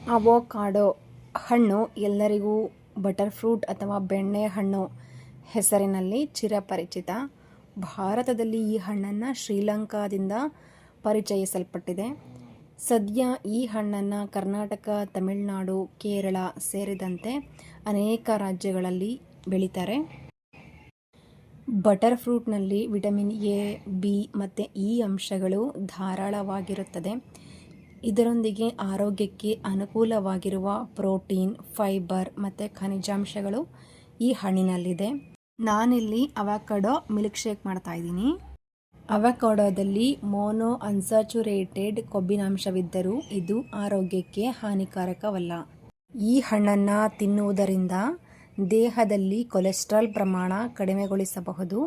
ಅವೊಕಾಡೊ ಹಣ್ಣು ಎಲ್ಲರಿಗೂ butter fruit ಅಥವಾ ಬೆಣ್ಣೆ ಹಣ್ಣು ಹೆಸರಿನಲ್ಲಿ ಚಿರಪರಿಚಿತ. ಭಾರತದಲ್ಲಿ ಈ ಹಣ್ಣನ್ನು ಶ್ರೀಲಂಕಾದಿಂದ ಪರಿಚಯಿಸಲ್ಪಟ್ಟಿದೆ. ಸದ್ಯ ಈ ಹಣ್ಣನ್ನು ಕರ್ನಾಟಕ, ತಮಿಳುನಾಡು, ಕೇರಳ ಸೇರಿದಂತೆ ಅನೇಕ ರಾಜ್ಯಗಳಲ್ಲಿ ಬೆಳೀತಾರೆ. ಬಟರ್ ಫ್ರೂಟ್ನಲ್ಲಿ ವಿಟಮಿನ್ ಎ, ಬಿ ಮತ್ತು ಇ ಅಂಶಗಳು ಧಾರಾಳವಾಗಿರುತ್ತದೆ. ಇದರೊಂದಿಗೆ ಆರೋಗ್ಯಕ್ಕೆ ಅನುಕೂಲವಾಗಿರುವ ಪ್ರೋಟೀನ್, ಫೈಬರ್ ಮತ್ತು ಖನಿಜಾಂಶಗಳು ಈ ಹಣ್ಣಿನಲ್ಲಿದೆ. ನಾನಿಲ್ಲಿ ಅವಕಾಡೊ ಮಿಲ್ಕ್ ಶೇಕ್ ಮಾಡ್ತಾ ಇದ್ದೀನಿ. ಅವಕಾಡೊದಲ್ಲಿ ಮೋನೋ ಅನ್ಸ್ಯಾಚುರೇಟೆಡ್ ಕೊಬ್ಬಿನಾಂಶವಿದ್ದರೂ ಇದು ಆರೋಗ್ಯಕ್ಕೆ ಹಾನಿಕಾರಕವಲ್ಲ. ಈ ಹಣ್ಣನ್ನು ತಿನ್ನುವುದರಿಂದ ದೇಹದಲ್ಲಿ ಕೊಲೆಸ್ಟ್ರಾಲ್ ಪ್ರಮಾಣ ಕಡಿಮೆಗೊಳಿಸಬಹುದು.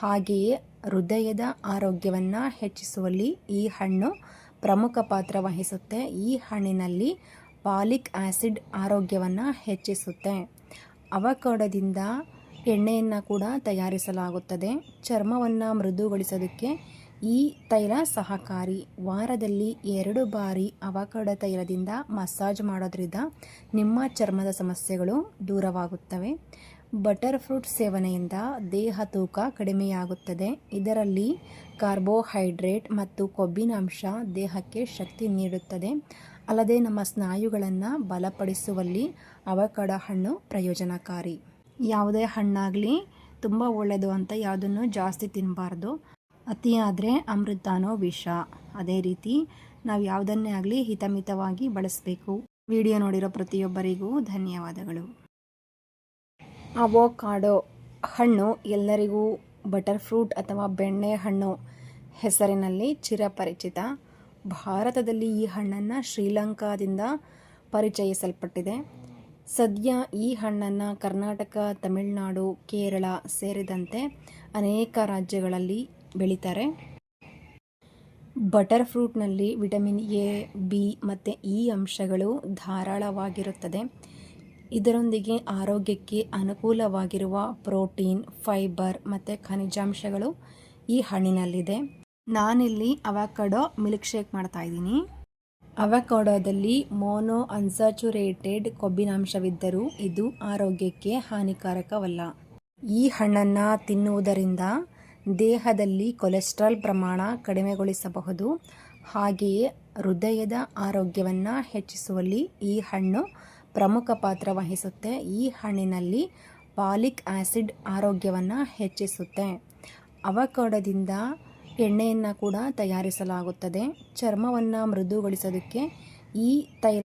ಹಾಗೆಯೇ ಹೃದಯದ ಆರೋಗ್ಯವನ್ನು ಹೆಚ್ಚಿಸುವಲ್ಲಿ ಈ ಹಣ್ಣು ಪ್ರಮುಖ ಪಾತ್ರ ವಹಿಸುತ್ತೆ. ಈ ಹಣ್ಣಿನಲ್ಲಿ ಫಾಲಿಕ್ ಆಸಿಡ್ ಆರೋಗ್ಯವನ್ನು ಹೆಚ್ಚಿಸುತ್ತೆ. ಅವಕಾಡೊದಿಂದ ಎಣ್ಣೆಯನ್ನು ಕೂಡ ತಯಾರಿಸಲಾಗುತ್ತದೆ. ಚರ್ಮವನ್ನು ಮೃದುಗೊಳಿಸೋದಕ್ಕೆ ಈ ತೈಲ ಸಹಕಾರಿ. ವಾರದಲ್ಲಿ 2 ಬಾರಿ ಅವಕಾಡೊ ತೈಲದಿಂದ ಮಸಾಜ್ ಮಾಡೋದ್ರಿಂದ ನಿಮ್ಮ ಚರ್ಮದ ಸಮಸ್ಯೆಗಳು ದೂರವಾಗುತ್ತವೆ. ಬಟರ್ ಫ್ರೂಟ್ ಸೇವನೆಯಿಂದ ದೇಹ ತೂಕ ಕಡಿಮೆಯಾಗುತ್ತದೆ. ಇದರಲ್ಲಿ ಕಾರ್ಬೋಹೈಡ್ರೇಟ್ ಮತ್ತು ಕೊಬ್ಬಿನಾಂಶ ದೇಹಕ್ಕೆ ಶಕ್ತಿ ನೀಡುತ್ತದೆ. ಅಲ್ಲದೆ ನಮ್ಮ ಸ್ನಾಯುಗಳನ್ನು ಬಲಪಡಿಸುವಲ್ಲಿ ಅವಕಾಡೊ ಹಣ್ಣು ಪ್ರಯೋಜನಕಾರಿ. ಯಾವುದೇ ಹಣ್ಣಾಗಲಿ ತುಂಬ ಒಳ್ಳೆಯದು ಅಂತ ಯಾವುದನ್ನು ಜಾಸ್ತಿ ತಿನ್ನಬಾರ್ದು. ಅತಿಯಾದರೆ ಅಮೃತಾನೋ ವಿಷ. ಅದೇ ರೀತಿ ನಾವು ಯಾವುದನ್ನೇ ಆಗಲಿ ಹಿತಮಿತವಾಗಿ ಬಳಸಬೇಕು. ವಿಡಿಯೋ ನೋಡಿರೋ ಪ್ರತಿಯೊಬ್ಬರಿಗೂ ಧನ್ಯವಾದಗಳು. ಅವೊಕಾಡೊ ಹಣ್ಣು ಎಲ್ಲರಿಗೂ ಬಟರ್ ಫ್ರೂಟ್ ಅಥವಾ ಬೆಣ್ಣೆ ಹಣ್ಣು ಹೆಸರಿನಲ್ಲಿ ಚಿರಪರಿಚಿತ. ಭಾರತದಲ್ಲಿ ಈ ಹಣ್ಣನ್ನು ಶ್ರೀಲಂಕಾದಿಂದ ಪರಿಚಯಿಸಲ್ಪಟ್ಟಿದೆ. ಸದ್ಯ ಈ ಹಣ್ಣನ್ನು ಕರ್ನಾಟಕ, ತಮಿಳುನಾಡು, ಕೇರಳ ಸೇರಿದಂತೆ ಅನೇಕ ರಾಜ್ಯಗಳಲ್ಲಿ ಬೆಳೀತಾರೆ. ಬಟರ್ ಫ್ರೂಟ್ನಲ್ಲಿ ವಿಟಮಿನ್ ಎ, ಬಿ ಮತ್ತು ಇ ಅಂಶಗಳು ಧಾರಾಳವಾಗಿರುತ್ತದೆ. ಇದರೊಂದಿಗೆ ಆರೋಗ್ಯಕ್ಕೆ ಅನುಕೂಲವಾಗಿರುವ ಪ್ರೋಟೀನ್, ಫೈಬರ್ ಮತ್ತು ಖನಿಜಾಂಶಗಳು ಈ ಹಣ್ಣಿನಲ್ಲಿದೆ. ನಾನಿಲ್ಲಿ ಅವಕಾಡೊ ಮಿಲ್ಕ್ ಶೇಕ್ ಮಾಡ್ತಾ ಇದ್ದೀನಿ. ಅವಕಾಡೊದಲ್ಲಿ ಮೋನೋ ಅನ್ಸ್ಯಾಚುರೇಟೆಡ್ ಕೊಬ್ಬಿನಾಂಶವಿದ್ದರೂ ಇದು ಆರೋಗ್ಯಕ್ಕೆ ಹಾನಿಕಾರಕವಲ್ಲ. ಈ ಹಣ್ಣನ್ನು ತಿನ್ನುವುದರಿಂದ ದೇಹದಲ್ಲಿ ಕೊಲೆಸ್ಟ್ರಾಲ್ ಪ್ರಮಾಣ ಕಡಿಮೆಗೊಳಿಸಬಹುದು. ಹಾಗೆಯೇ ಹೃದಯದ ಆರೋಗ್ಯವನ್ನು ಹೆಚ್ಚಿಸುವಲ್ಲಿ ಈ ಹಣ್ಣು ಪ್ರಮುಖ ಪಾತ್ರ ವಹಿಸುತ್ತೆ. ಈ ಹಣ್ಣಿನಲ್ಲಿ ಫಾಲಿಕ್ ಆಸಿಡ್ ಆರೋಗ್ಯವನ್ನು ಹೆಚ್ಚಿಸುತ್ತೆ. ಅವಕಾಡೊದಿಂದ ಎಣ್ಣೆಯನ್ನು ಕೂಡ ತಯಾರಿಸಲಾಗುತ್ತದೆ. ಚರ್ಮವನ್ನು ಮೃದುಗೊಳಿಸೋದಕ್ಕೆ ಈ ತೈಲ